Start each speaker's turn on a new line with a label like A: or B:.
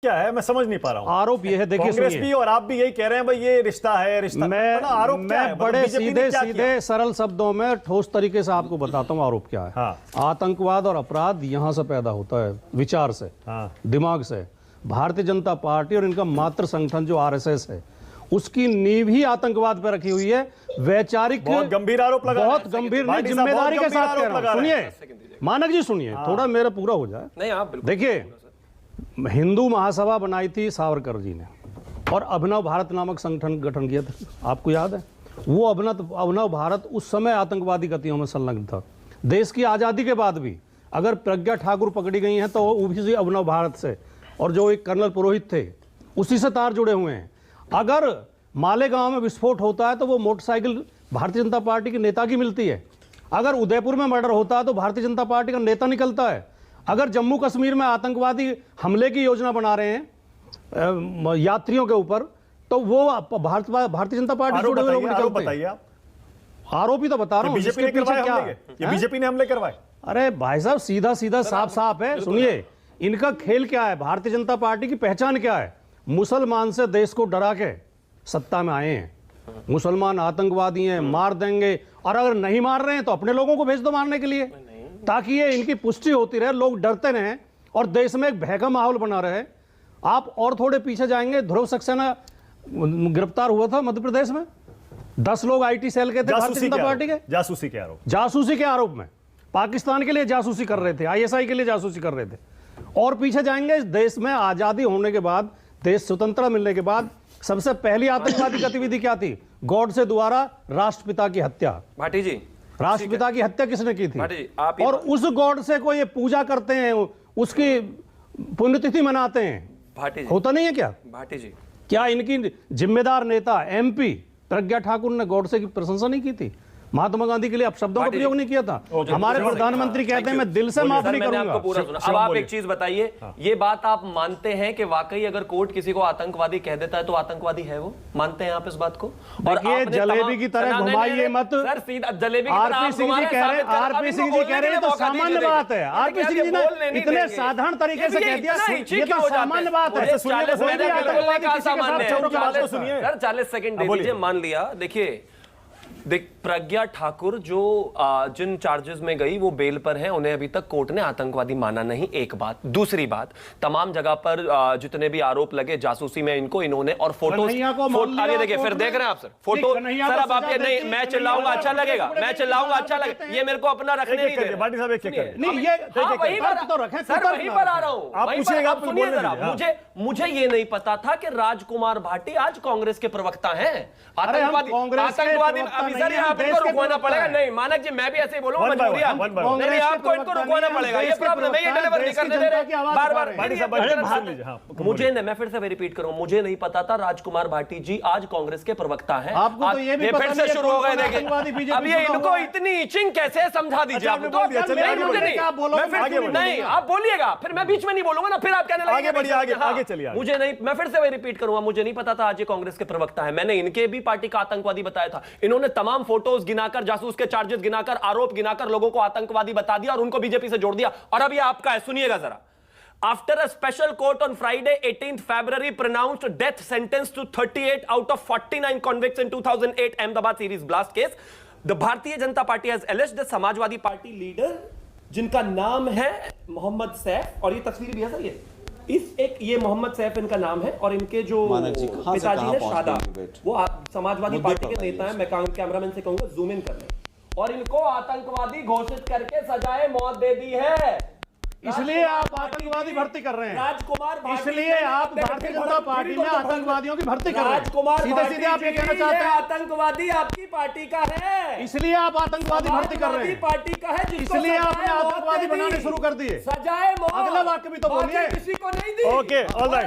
A: क्या है, मैं समझ नहीं पा रहा हूँ।
B: आरोप ये है, देखिए
A: कांग्रेस
B: सुनिए,
A: भी और आप भी यही कह रहे हैं भाई ये रिश्ता है, रिश्ता।
B: मैं बड़े सीधे सीधे सरल शब्दों में ठोस तरीके से आपको बताता हूँ आरोप क्या है।
A: हाँ।
B: आतंकवाद और अपराध यहां से पैदा होता है, विचार से,
A: हाँ।
B: दिमाग से। भारतीय जनता पार्टी और इनका मातृ संगठन जो आरएसएस है, उसकी नींव ही आतंकवाद पर रखी हुई है। वैचारिक,
A: बहुत गंभीर आरोप लगा,
B: बहुत गंभीर नहीं, जिम्मेदारी के साथ कह रहा हूं। सुनिए मानक जी, सुनिए थोड़ा, मेरा पूरा हो जाए।
C: नहीं आप
B: देखिए, हिंदू महासभा बनाई थी सावरकर जी ने, और अभिनव भारत नामक संगठन गठन किया था, आपको याद है? वो अभिनव भारत उस समय आतंकवादी गतियों में संलग्न था। देश की आज़ादी के बाद भी अगर प्रज्ञा ठाकुर पकड़ी गई हैं तो वो भी अभिनव भारत से, और जो एक कर्नल पुरोहित थे उसी से तार जुड़े हुए हैं। अगर मालेगांव में विस्फोट होता है तो वो मोटरसाइकिल भारतीय जनता पार्टी के नेता की मिलती है। अगर उदयपुर में मर्डर होता है तो भारतीय जनता पार्टी का नेता निकलता है। अगर जम्मू कश्मीर में आतंकवादी हमले की योजना बना रहे हैं यात्रियों के ऊपर, तो वो भारतीय जनता पार्टी जुड़े हुए लोग निकलते हैं। आरोपी तो बता रहा हूँ,
A: बीजेपी ने करवाए हमले, ये बीजेपी ने हमले करवाए।
B: अरे भाई साहब, सीधा सीधा साफ साफ है। सुनिए, इनका खेल क्या है, भारतीय जनता पार्टी की पहचान क्या है? मुसलमान से देश को डरा के सत्ता में आए हैं। मुसलमान आतंकवादी हैं, मार देंगे, और अगर नहीं मार रहे हैं तो अपने लोगों को भेज दो मारने के लिए, ताकि ये इनकी पुष्टि होती रहे, लोग डरते रहें और देश में एक भय का माहौल बना रहे। आप और थोड़े पीछे जाएंगे, ध्रुव सक्सेना गिरफ्तार हुआ था मध्य प्रदेश में, 10 लोग आईटी सेल के थे भारतीय जनता पार्टी के,
A: जासूसी के आरोप
B: में पाकिस्तान के लिए जासूसी कर रहे थे, आईएसआई के लिए जासूसी कर रहे थे। और पीछे जाएंगे, देश में आजादी होने के बाद, देश स्वतंत्रता मिलने के बाद सबसे पहली आतंकवादी गतिविधि क्या थी? गॉडसे द्वारा राष्ट्रपिता की हत्या।
C: भाटी जी,
B: राष्ट्रपिता की हत्या किसने की थी?
C: भाटी जी, आप
B: और उस गॉडसे को ये पूजा करते हैं, उसकी पुण्यतिथि मनाते हैं।
C: भाटी जी,
B: होता नहीं है क्या?
C: भाटी जी,
B: क्या इनकी जिम्मेदार नेता एमपी प्रज्ञा ठाकुर ने गॉडसे की प्रशंसा नहीं की थी? महात्मा गांधी के लिए अपशब्दों का प्रयोग नहीं किया था? हमारे प्रधानमंत्री कहते हैं मैं दिल से माफ नहीं करूंगा।
C: अब आप एक चीज बताइए, ये बात आप मानते हैं कि वाकई अगर कोर्ट किसी को आतंकवादी कह देता है तो आतंकवादी है वो? मानते हैं आप इस बात को?
B: और जलेबी की तरह घुमाइए मत
C: सर, सीधा जलेबी की तरह।
B: आरपी सिंह जी कह रहे हैं तो सामान्य बात है। आरपी सिंह जी ने इतने साधारण तरीके से कह दिया, ये तो सामान्य बात है।
C: 40 सेकंड दे दीजिए। मान लिया, देखिए प्रज्ञा ठाकुर जो जिन चार्जेस में गई वो बेल पर है, उन्हें अभी तक कोर्ट ने आतंकवादी माना नहीं, एक बात। दूसरी बात, तमाम जगह पर जितने भी आरोप लगे जासूसी में इनको, इन्होंने और फोटो आगे देखिए, फिर देख रहे हैं आप सर फोटो। सर अब आप ये नहीं, मैं चिल्लाऊंगा अच्छा लगेगा, मैं चिल्लाऊंगा अच्छा लगेगा, ये मेरे को अपना रखने नहीं दे।
A: भाटी साहब एक
C: सर वहीं पर आ रहा हूं। मुझे ये नहीं पता था कि राजकुमार भाटी आज कांग्रेस के प्रवक्ता हैं। आतंकवादी सर, यहाँ इनको रुकवाना पड़ेगा। नहीं मानक जी, मैं भी ऐसे ही बोलूंगा, मजबूरी नहीं, आपको इनको रुकवाना पड़ेगा। ये प्रॉब्लम है, ये डिलीवर नहीं करने दे रहे बार-बार। मुझे मैं फिर से रिपीट करूं, मुझे नहीं पता था राजकुमार भाटी जी आज कांग्रेस के प्रवक्ता हैं।
B: आपको तो ये भी
C: फिर से शुरू हो गए, देखिए अब ये इनको इतनी इचिंग कैसे समझा दीजिए आप। नहीं, आप बोलिएगा, फिर मैं बीच में नहीं बोलूंगा ना, फिर आप कहने लगेंगे।
A: आगे चलिए।
C: मुझे नहीं, मैं फिर से रिपीट करूंगा, मुझे नहीं पता था आज ये कांग्रेस के प्रवक्ता है। मैंने इनके भी पार्टी का आतंकवादी बताया था। इन्होंने तमाम फोटोज गिनाकर, जासूस के चार्जेस गिनाकर, आरोप गिनाकर लोगों को आतंकवादी बता दिया और उनको बीजेपी से जोड़ दिया। और अब ये आपका है, सुनिएगा जरा। After a special court on Friday, 18th February, pronounced death sentence to 38 out of 49 convicts in 2008 Ahmedabad series blast case, the Bharatiya Janata Party has alleged the Samajwadi party leader, जिनका नाम है मोहम्मद सैफ, और ये तस्वीर भी है सर, ये मोहम्मद सैफ इनका नाम है, और इनके जो पिताजी है शादाब, वो समाजवादी पार्टी के नेता हैं। मैं कैमरामैन से कहूंगा जूम इन कर लें। और इनको आतंकवादी घोषित करके सजाए मौत दे दी है।
B: इसलिए आप आतंकवादी भर्ती कर रहे हैं
C: राजकुमार,
B: इसलिए आप भारतीय जनता पार्टी में आतंकवादियों की भर्ती कर रहे हैं। सीधे सीधे आप ये कहना चाहते हैं
C: आतंकवादी आपकी पार्टी का है,
B: इसलिए आप आतंकवादी भर्ती कर रहे हैं।
C: पार्टी का है,
B: इसलिए आपने आतंकवादी बनाने शुरू कर दिए।
C: सजाए मौत,
B: अगला वाक्य भी तो बोलिए।
C: किसी को नहीं दी।
A: Okay, all right.